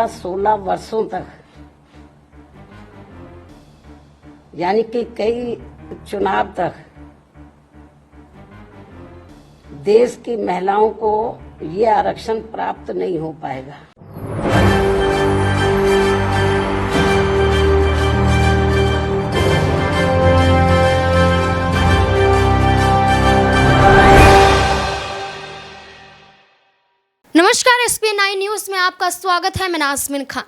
15-16 वर्षों तक, यानी कि कई चुनाव तक देश की महिलाओं को ये आरक्षण प्राप्त नहीं हो पाएगा। नमस्कार, SPN9 न्यूज में आपका स्वागत है। मैं नाज़मीन खान।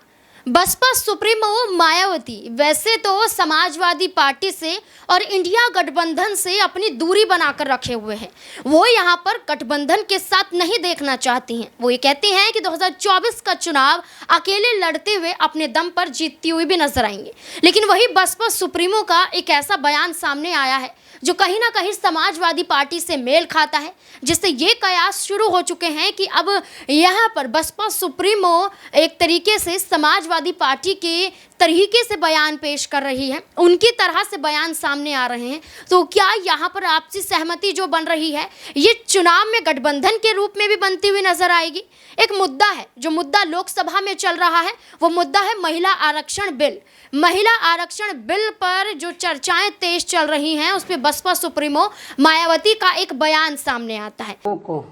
बसपा सुप्रीमो मायावती वैसे तो समाजवादी पार्टी से और इंडिया गठबंधन से अपनी दूरी बनाकर रखे हुए हैं। वो यहाँ पर गठबंधन के साथ नहीं देखना चाहती हैं। वो ये कहती हैं कि 2024 का चुनाव अकेले लड़ते हुए अपने दम पर जीतती हुई भी नजर आएंगे। लेकिन वही बसपा सुप्रीमो का एक ऐसा बयान सामने आया है जो कहीं ना कहीं समाजवादी पार्टी से मेल खाता है, जिससे ये कयास शुरू हो चुके हैं कि अब यहाँ पर बसपा सुप्रीमो एक तरीके से समाजवादी पार्टी के तरीके से बयान पेश कर रही है, उनकी तरह से बयान सामने आ रहे हैं। तो क्या यहाँ पर आपसी सहमति जो बन रही है ये चुनाव में गठबंधन के रूप में भी बनती हुई नजर आएगी? एक मुद्दा है, जो मुद्दा लोकसभा में चल रहा है, वो मुद्दा है महिला आरक्षण बिल। महिला आरक्षण बिल पर जो चर्चाएं तेज चल रही हैं, उस पर बसपा सुप्रीमो मायावती का एक बयान सामने आता है। को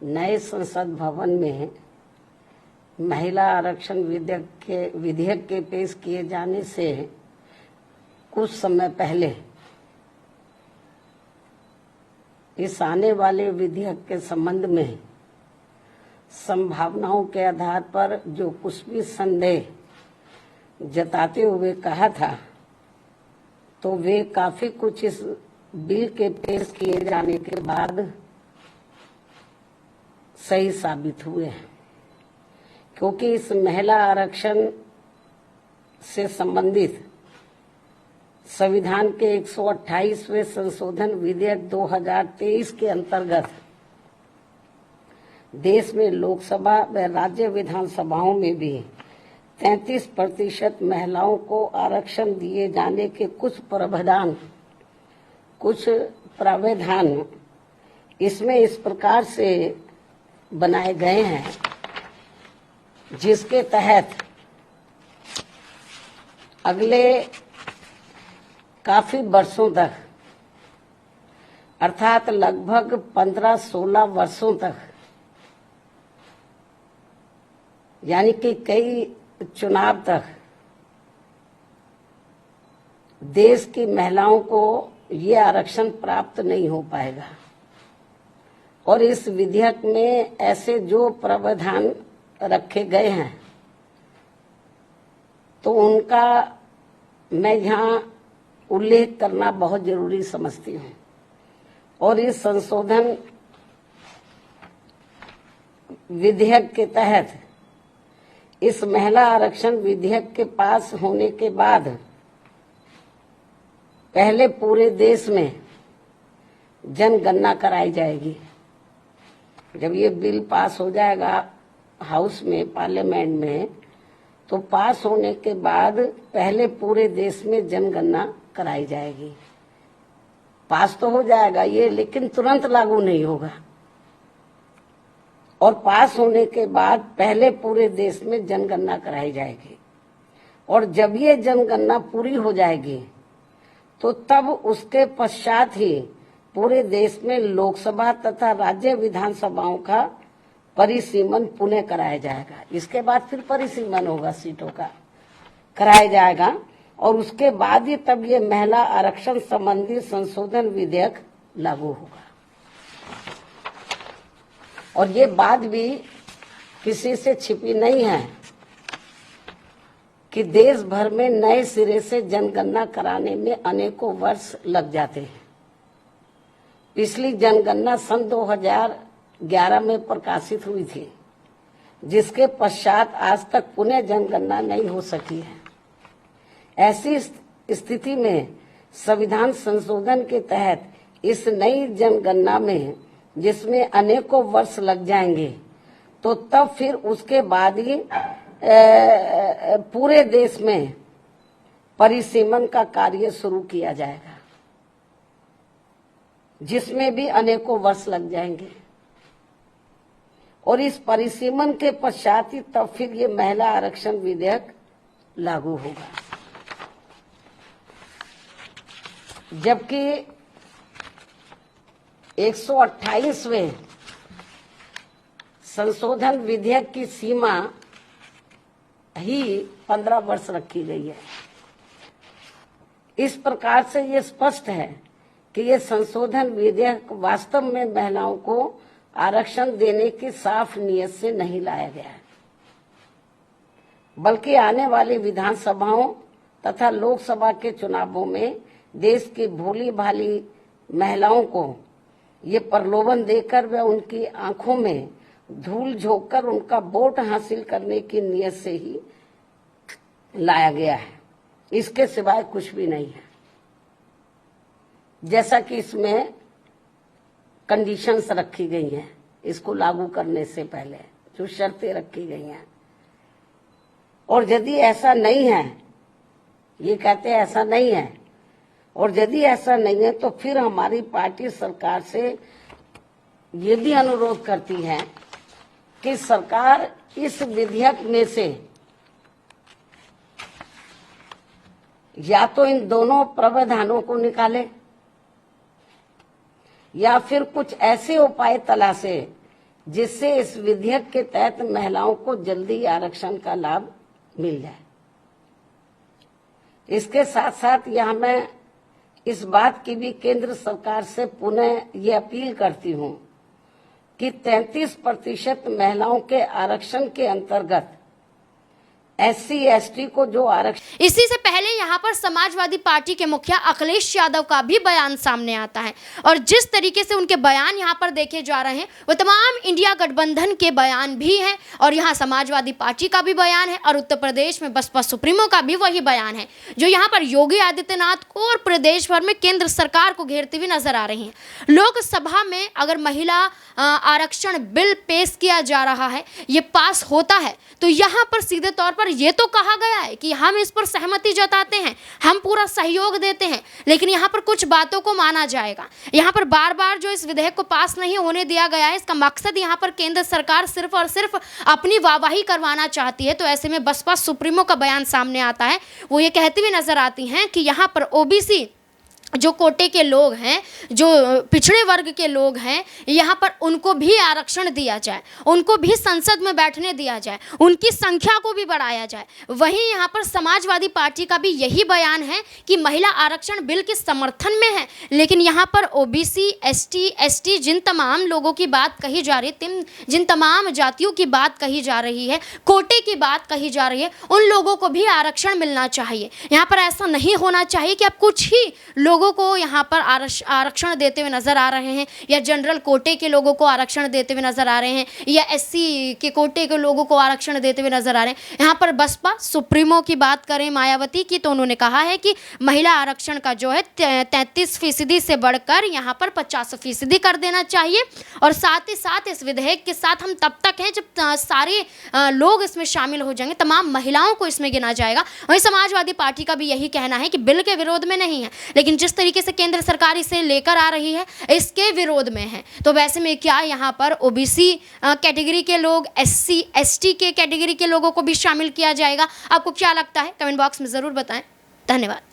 नए संसद भवन में महिला आरक्षण विधेयक के पेश किए जाने से कुछ समय पहले इस आने वाले विधेयक के संबंध में संभावनाओं के आधार पर जो कुछ भी संदेह जताते हुए कहा था, तो वे काफी कुछ इस बिल के पेश किए जाने के बाद सही साबित हुए हैं। क्योंकि इस महिला आरक्षण से संबंधित संविधान के 128वें संशोधन विधेयक 2023 के अंतर्गत देश में लोकसभा व राज्य विधानसभाओं में भी 33% महिलाओं को आरक्षण दिए जाने के कुछ प्रावधान इसमें इस प्रकार से बनाए गए हैं, जिसके तहत अगले काफी वर्षों तक, अर्थात लगभग 15-16 वर्षों तक, यानी कि कई चुनाव तक देश की महिलाओं को ये आरक्षण प्राप्त नहीं हो पाएगा। और इस विधेयक में ऐसे जो प्रावधान रखे गए हैं, तो उनका मैं यहाँ उल्लेख करना बहुत जरूरी समझती हूँ। और इस संशोधन विधेयक के तहत इस महिला आरक्षण विधेयक के पास होने के बाद पहले पूरे देश में जनगणना कराई जाएगी। जब ये बिल पास हो जाएगा हाउस में, पार्लियामेंट में, तो पास होने के बाद पहले पूरे देश में जनगणना कराई जाएगी। पास तो हो जाएगा ये, लेकिन तुरंत लागू नहीं होगा। और पास होने के बाद पहले पूरे देश में जनगणना कराई जाएगी। और जब ये जनगणना पूरी हो जाएगी, तो तब उसके पश्चात ही पूरे देश में लोकसभा तथा राज्य विधानसभाओं का परिसीमन पुनः कराया जाएगा। इसके बाद फिर परिसीमन होगा, सीटों का कराया जाएगा। और उसके बाद ही तब ये महिला आरक्षण संबंधी संशोधन विधेयक लागू होगा। और ये बात भी किसी से छिपी नहीं है कि देश भर में नए सिरे से जनगणना कराने में अनेकों वर्ष लग जाते हैं। पिछली जनगणना सन 2011 में प्रकाशित हुई थी, जिसके पश्चात आज तक पुनः जनगणना नहीं हो सकी है। ऐसी स्थिति में संविधान संशोधन के तहत इस नई जनगणना में, जिसमें अनेकों वर्ष लग जाएंगे, तो तब फिर उसके बाद ही पूरे देश में परिसीमन का कार्य शुरू किया जाएगा, जिसमें भी अनेकों वर्ष लग जाएंगे। और इस परिसीमन के पश्चात ही तब फिर ये महिला आरक्षण विधेयक लागू होगा। जबकि 128वें संशोधन विधेयक की सीमा ही 15 वर्ष रखी गई है। इस प्रकार से ये स्पष्ट है कि ये संशोधन विधेयक वास्तव में महिलाओं को आरक्षण देने की साफ नीयत से नहीं लाया गया है, बल्कि आने वाली विधानसभाओं तथा लोकसभा के चुनावों में देश की भोली भाली महिलाओं को ये प्रलोभन देकर व उनकी आंखों में धूल झोंककर उनका वोट हासिल करने की नीयत से ही लाया गया है। इसके सिवाय कुछ भी नहीं है। जैसा कि इसमें कंडीशंस रखी गई हैं, इसको लागू करने से पहले जो शर्तें रखी गई हैं, और यदि ऐसा नहीं है, ये कहते हैं ऐसा नहीं है, और यदि ऐसा नहीं है तो फिर हमारी पार्टी सरकार से ये भी अनुरोध करती है कि सरकार इस विधेयक में से या तो इन दोनों प्रावधानों को निकाले या फिर कुछ ऐसे उपाय तलाशे जिससे इस विधेयक के तहत महिलाओं को जल्दी आरक्षण का लाभ मिल जाए। इसके साथ साथ यहां मैं इस बात की भी केंद्र सरकार से पुनः ये अपील करती हूं कि 33% महिलाओं के आरक्षण के अंतर्गत SC ST को जो आरक्षण। इसी से पहले यहाँ पर समाजवादी पार्टी के मुखिया अखिलेश यादव का भी बयान सामने आता है और जिस तरीके से उनके बयान यहाँ पर देखे जा रहे हैं वो तमाम इंडिया गठबंधन के बयान भी हैं और यहाँ समाजवादी पार्टी का भी बयान है और उत्तर प्रदेश में बसपा सुप्रीमो का भी वही बयान है जो यहाँ पर योगी आदित्यनाथ को और प्रदेश भर में केंद्र सरकार को घेरती हुई नजर आ रही हैं। लोकसभा में अगर महिला आरक्षण बिल पेश किया जा रहा है, ये पास होता है तो यहाँ पर सीधे तौर पर ये तो कहा गया है कि हम इस पर सहमति जताते हैं, हम पूरा सहयोग देते हैं, लेकिन यहाँ पर कुछ बातों को माना जाएगा। यहाँ पर बार बार जो इस विधेयक को पास नहीं होने दिया गया है, इसका मकसद यहाँ पर केंद्र सरकार सिर्फ और सिर्फ अपनी वाहवाही करवाना चाहती है। तो ऐसे में बसपा सुप्रीमो का बयान सामने आता है, वो ये कहती हुई नजर आती हैं कि यहाँ पर OBC जो कोटे के लोग हैं, जो पिछड़े वर्ग के लोग हैं, यहाँ पर उनको भी आरक्षण दिया जाए, उनको भी संसद में बैठने दिया जाए, उनकी संख्या को भी बढ़ाया जाए। वहीं यहाँ पर समाजवादी पार्टी का भी यही बयान है कि महिला आरक्षण बिल के समर्थन में है, लेकिन यहाँ पर OBC ST ST जिन तमाम लोगों की बात कही जा रही है, जिन तमाम जातियों की बात कही जा रही है, कोटे की बात कही जा रही है, उन लोगों को भी आरक्षण मिलना चाहिए। यहाँ पर ऐसा नहीं होना चाहिए कि अब कुछ ही लोगों को यहाँ पर आरक्षण देते हुए नजर आ रहे हैं या जनरल कोटे के लोगों को आरक्षण देते हुए नजर आ रहे हैं या SC के कोटे के लोगों को आरक्षण देते हुए नजर आ रहे हैं। यहाँ पर बसपा सुप्रीमो की बात करें मायावती की तो उन्होंने कहा है कि महिला आरक्षण का जो है 33% से बढ़कर यहाँ पर 50% कर देना चाहिए और साथ ही साथ इस विधेयक के साथ हम तब तक हैं जब सारे लोग इसमें शामिल हो जाएंगे, तमाम महिलाओं को इसमें गिना जाएगा। वहीं समाजवादी पार्टी का भी यही कहना है कि बिल के विरोध में नहीं है, लेकिन जिस तरीके से केंद्र सरकार इसे लेकर आ रही है इसके विरोध में है। तो वैसे में क्या यहाँ पर OBC कैटेगरी के लोग, SC ST के कैटेगरी के लोगों को भी शामिल किया जाएगा? आपको क्या लगता है? कमेंट बॉक्स में ज़रूर बताएं। धन्यवाद।